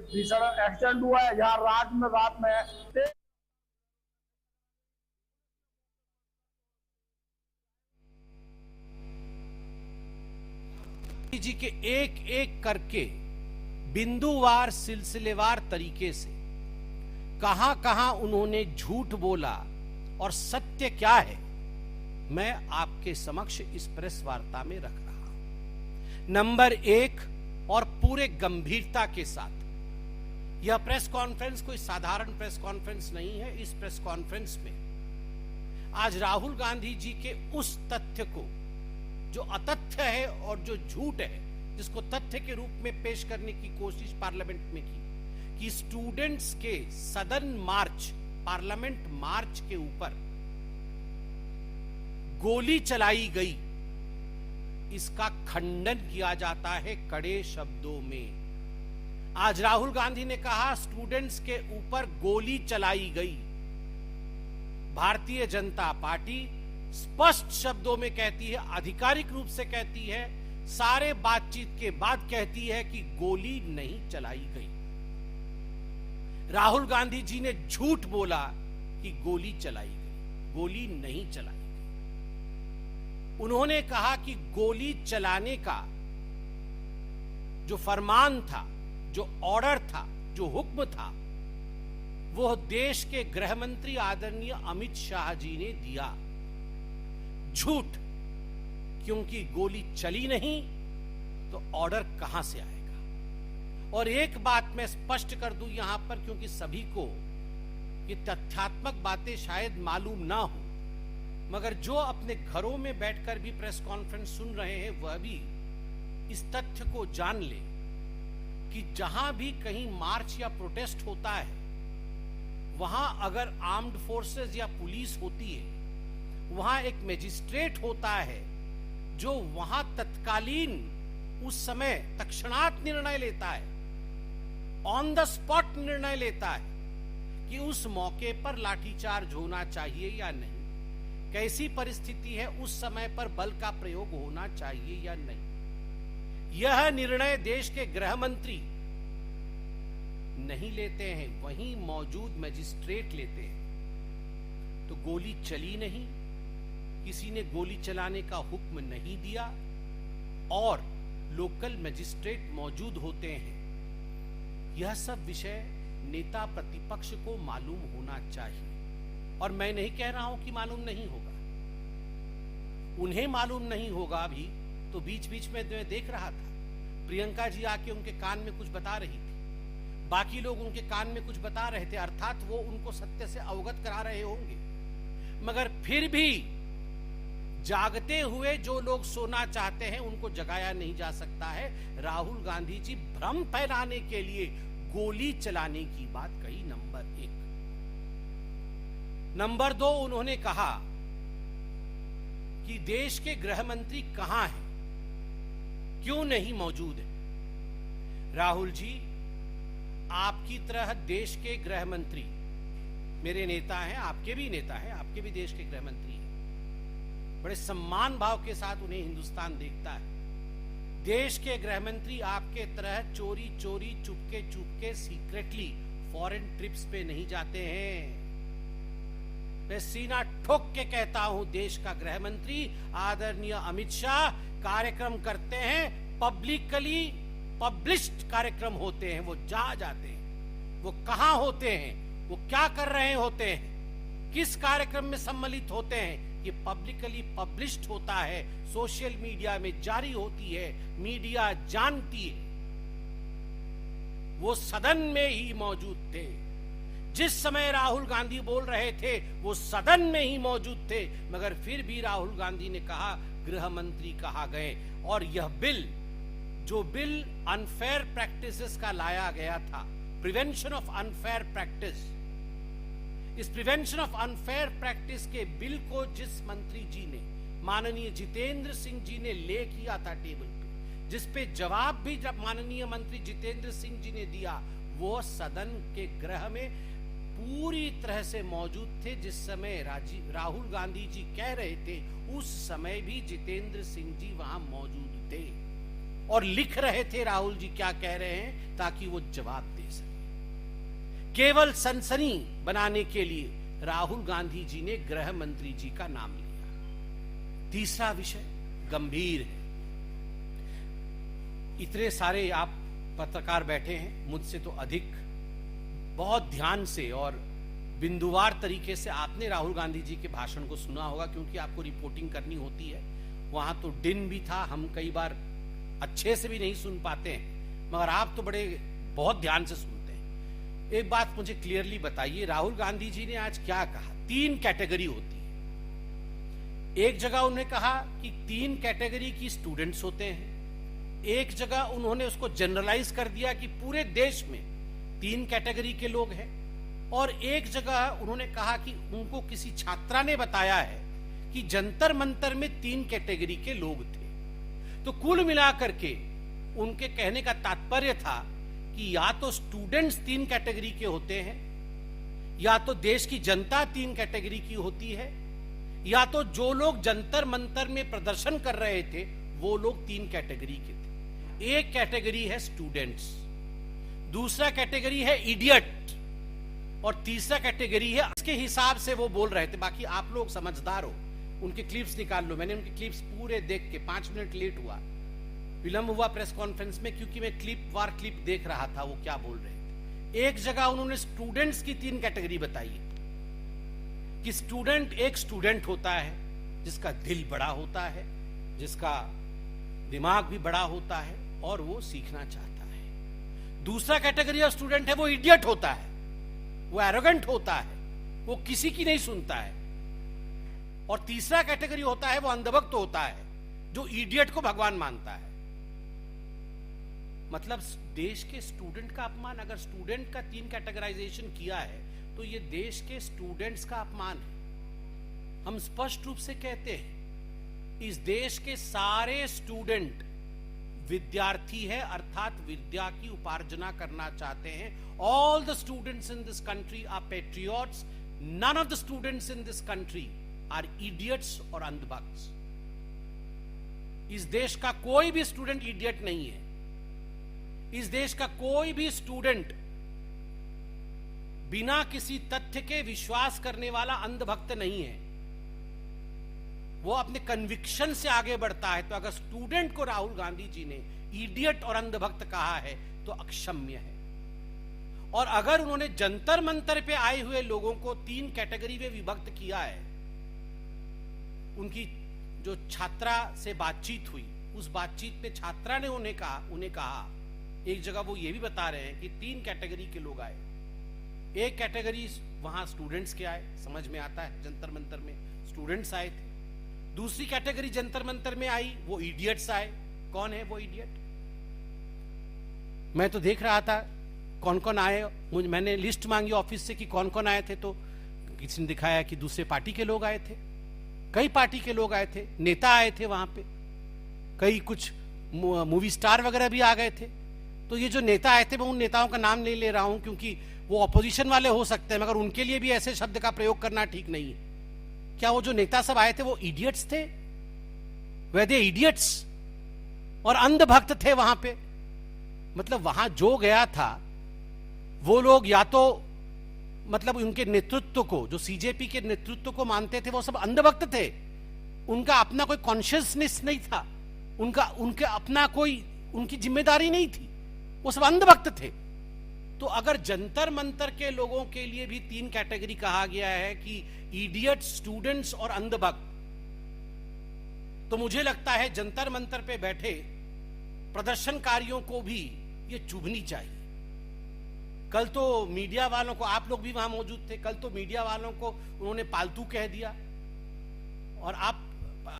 भीषण एक्सीडेंट हुआ है, जहां रात में जी के एक एक करके बिंदुवार सिलसिलेवार तरीके से कहां कहां उन्होंने झूठ बोला और सत्य क्या है, मैं आपके समक्ष इस प्रेस वार्ता में रख रहा हूं। नंबर एक, और पूरे गंभीरता के साथ, यह प्रेस कॉन्फ्रेंस कोई साधारण प्रेस कॉन्फ्रेंस नहीं है। इस प्रेस कॉन्फ्रेंस में आज राहुल गांधी जी के उस तथ्य को जो अतथ्य है और जो झूठ है, जिसको तथ्य के रूप में पेश करने की कोशिश पार्लियामेंट में की कि स्टूडेंट्स के सदन मार्च, पार्लियामेंट मार्च के ऊपर गोली चलाई गई, इसका खंडन किया जाता है कड़े शब्दों में। आज राहुल गांधी ने कहा स्टूडेंट्स के ऊपर गोली चलाई गई। भारतीय जनता पार्टी स्पष्ट शब्दों में कहती है, आधिकारिक रूप से कहती है, सारे बातचीत के बाद कहती है कि गोली नहीं चलाई गई। राहुल गांधी जी ने झूठ बोला कि गोली चलाई गई, गोली नहीं चलाई गई। उन्होंने कहा कि गोली चलाने का जो फरमान था, जो ऑर्डर था, जो हुक्म था, वो देश के गृह मंत्री आदरणीय अमित शाह जी ने दिया। झूठ, क्योंकि गोली चली नहीं तो ऑर्डर कहां से आएगा। और एक बात मैं स्पष्ट कर दूं यहां पर, क्योंकि सभी को ये तथ्यात्मक बातें शायद मालूम ना हो, मगर जो अपने घरों में बैठकर भी प्रेस कॉन्फ्रेंस सुन रहे हैं वह भी इस तथ्य को जान ले कि जहां भी कहीं मार्च या प्रोटेस्ट होता है, वहां अगर आर्म्ड फोर्सेस या पुलिस होती है, वहां एक मजिस्ट्रेट होता है जो वहां तत्कालीन उस समय तत्क्षणात निर्णय लेता है, ऑन द स्पॉट निर्णय लेता है कि उस मौके पर लाठीचार्ज होना चाहिए या नहीं, कैसी परिस्थिति है, उस समय पर बल का प्रयोग होना चाहिए या नहीं। यह निर्णय देश के गृह मंत्री नहीं लेते हैं, वहीं मौजूद मजिस्ट्रेट लेते हैं। तो गोली चली नहीं, किसी ने गोली चलाने का हुक्म नहीं दिया और लोकल मजिस्ट्रेट मौजूद होते हैं। यह सब विषय नेता प्रतिपक्ष को मालूम होना चाहिए। और मैं नहीं कह रहा हूं कि मालूम नहीं होगा, उन्हें मालूम नहीं होगा भी। तो बीच बीच में मैं देख रहा था प्रियंका जी आके उनके कान में कुछ बता रही थी, बाकी लोग उनके कान में कुछ बता रहे थे, अर्थात वो उनको सत्य से अवगत करा रहे होंगे। मगर फिर भी जागते हुए जो लोग सोना चाहते हैं उनको जगाया नहीं जा सकता है। राहुल गांधी जी भ्रम फैलाने के लिए गोली चलाने की बात कही, नंबर एक। नंबर दो, उन्होंने कहा कि देश के गृह मंत्री कहां हैं, क्यों नहीं मौजूद है। राहुल जी, आपकी तरह देश के गृह मंत्री मेरे नेता हैं, आपके भी नेता हैं, आपके भी देश के गृह मंत्री हैं। बड़े सम्मान भाव के साथ उन्हें हिंदुस्तान देखता है। देश के गृह मंत्री आपके तरह चोरी चोरी, Chupke Chupke, secretly foreign trips पे नहीं जाते हैं। मैं सीना ठोक के कहता हूं, देश का गृह मंत्री आदरणीय अमित शाह कार्यक्रम करते हैं, पब्लिकली पब्लिश्ड कार्यक्रम होते हैं, वो जहां जाते हैं, वो कहां होते हैं, वो क्या कर रहे होते हैं, किस कार्यक्रम में सम्मिलित होते हैं, ये पब्लिकली पब्लिश्ड होता है, सोशल मीडिया में जारी होती है, मीडिया जानती है। वो सदन में ही मौजूद थे जिस समय राहुल गांधी बोल रहे थे, वो सदन में ही मौजूद थे। मगर फिर भी राहुल गांधी ने कहा गृह मंत्री कहा गए। और यह बिल, जो बिल अनफेयर प्रैक्टिसेस का लाया गया था, प्रिवेंशन ऑफ अनफेयर प्रैक्टिस, इस प्रिवेंशन ऑफ अनफेयर प्रैक्टिस के बिल को जिस मंत्री जी ने, माननीय जितेंद्र सिंह जी ने ले किया था टेबल पे, जिस पे जवाब भी जब माननीय मंत्री जितेंद्र सिंह जी ने दिया, वो सदन के गृह में पूरी तरह से मौजूद थे। जिस समय राहुल गांधी जी कह रहे थे, उस समय भी जितेंद्र सिंह जी वहां मौजूद थे। और लिख रहे थे राहुल जी क्या कह रहे हैं ताकि वो जवाब दे सके। केवल सनसनी बनाने के लिए राहुल गांधी जी ने गृह मंत्री जी का नाम लिया। तीसरा विषय गंभीर है। इतने सारे आप पत्रकार बैठे हैं, मुझसे तो अधिक, बहुत ध्यान से और बिंदुवार तरीके से आपने राहुल गांधी जी के भाषण को सुना होगा, क्योंकि आपको रिपोर्टिंग करनी होती है। वहां तो दिन भी था, हम कई बार अच्छे से भी नहीं सुन पाते हैं, मगर आप तो बहुत ध्यान से सुनते हैं। एक बात मुझे क्लियरली बताइए, राहुल गांधी जी ने आज क्या कहा? 3 कैटेगरी होती है। एक जगह उन्होंने कहा कि 3 कैटेगरी की स्टूडेंट्स होते हैं। एक जगह उन्होंने उसको जनरलाइज कर दिया कि पूरे देश में 3 कैटेगरी के लोग हैं। और एक जगह उन्होंने कहा कि उनको किसी छात्रा ने बताया है कि जंतर मंतर में 3 कैटेगरी के लोग थे। तो कुल मिलाकर के उनके कहने का तात्पर्य था कि या तो स्टूडेंट्स 3 कैटेगरी के होते हैं, या तो देश की जनता 3 कैटेगरी की होती है, या तो जो लोग जंतर मंतर में प्रदर्शन कर रहे थे वो लोग 3 कैटेगरी के थे। एक कैटेगरी है स्टूडेंट्स, दूसरा कैटेगरी है इडियट, और तीसरा कैटेगरी है, इसके हिसाब से वो बोल रहे थे। बाकी आप लोग समझदार हो, उनके क्लिप्स निकाल लो। मैंने उनके क्लिप्स पूरे देख के 5 मिनट लेट हुआ, विलंब हुआ प्रेस कॉन्फ्रेंस में, क्योंकि मैं क्लिप देख रहा था वो क्या बोल रहे थे। एक जगह उन्होंने स्टूडेंट्स की 3 कैटेगरी बताई कि एक स्टूडेंट होता है जिसका दिल बड़ा होता है, जिसका दिमाग भी बड़ा होता है और वो सीखना चाहता है। दूसरा कैटेगरी ऑफ स्टूडेंट है वो इडियट होता है, वो एरोगेंट होता है, वो किसी की नहीं सुनता है। और तीसरा कैटेगरी होता है वो अंधभक्त होता है, जो इडियट को भगवान मानता है। मतलब देश के स्टूडेंट का अपमान, अगर स्टूडेंट का 3 कैटेगराइजेशन किया है तो ये देश के स्टूडेंट्स का अपमान है। हम स्पष्ट रूप से कहते हैं इस देश के सारे स्टूडेंट विद्यार्थी है, अर्थात विद्या की उपार्जना करना चाहते हैं। All the students in this country are patriots, none of the students in this country are idiots और अंधभक्ts। इस देश का कोई भी स्टूडेंट इडियट नहीं है। इस देश का कोई भी स्टूडेंट बिना किसी तथ्य के विश्वास करने वाला अंधभक्त नहीं है। वो अपने कन्विक्शन से आगे बढ़ता है। तो अगर स्टूडेंट को राहुल गांधी जी ने इडियट और अंधभक्त कहा है तो अक्षम्य है। और अगर उन्होंने जंतर मंतर पे आए हुए लोगों को 3 कैटेगरी में विभक्त किया है, उनकी जो छात्रा से बातचीत हुई, उस बातचीत पे छात्रा ने उन्हें कहा, एक जगह वो ये भी बता रहे हैं कि 3 कैटेगरी के लोग आए। एक कैटेगरी वहां स्टूडेंट्स के आए, समझ में आता है, जंतर मंतर में स्टूडेंट्स आए थे। दूसरी कैटेगरी जंतर मंतर में आई, वो इडियट्स आए। कौन है वो इडियट? मैं तो देख रहा था कौन कौन आए, मैंने लिस्ट मांगी ऑफिस से कि कौन कौन आए थे, तो किसी ने दिखाया कि दूसरे पार्टी के लोग आए थे, कई पार्टी के लोग आए थे, नेता आए थे वहां पे, कई कुछ मूवी स्टार वगैरह भी आ गए थे। तो ये जो नेता आए थे, मैं उन नेताओं का नाम नहीं ले रहा हूं क्योंकि वो ऑपोजिशन वाले हो सकते हैं, मगर उनके लिए भी ऐसे शब्द का प्रयोग करना ठीक नहीं है। क्या वो जो नेता सब आए थे वो इडियट्स थे? वे दे इडियट्स और अंधभक्त थे वहां पे? मतलब वहां जो गया था वो लोग या तो मतलब उनके नेतृत्व को, जो सीजेपी के नेतृत्व को मानते थे, वो सब अंधभक्त थे। उनका अपना कोई कॉन्शियसनेस नहीं था, उनके अपना कोई उनकी जिम्मेदारी नहीं थी, वो सब अंधभक्त थे। तो अगर जंतर मंतर के लोगों के लिए भी 3 कैटेगरी कहा गया है कि इडियट, स्टूडेंट्स और अंधभक्त, तो मुझे लगता है जंतर मंतर पे बैठे प्रदर्शनकारियों को भी ये चुभनी चाहिए। कल तो मीडिया वालों को, आप लोग भी वहां मौजूद थे, कल तो मीडिया वालों को उन्होंने पालतू कह दिया। और आप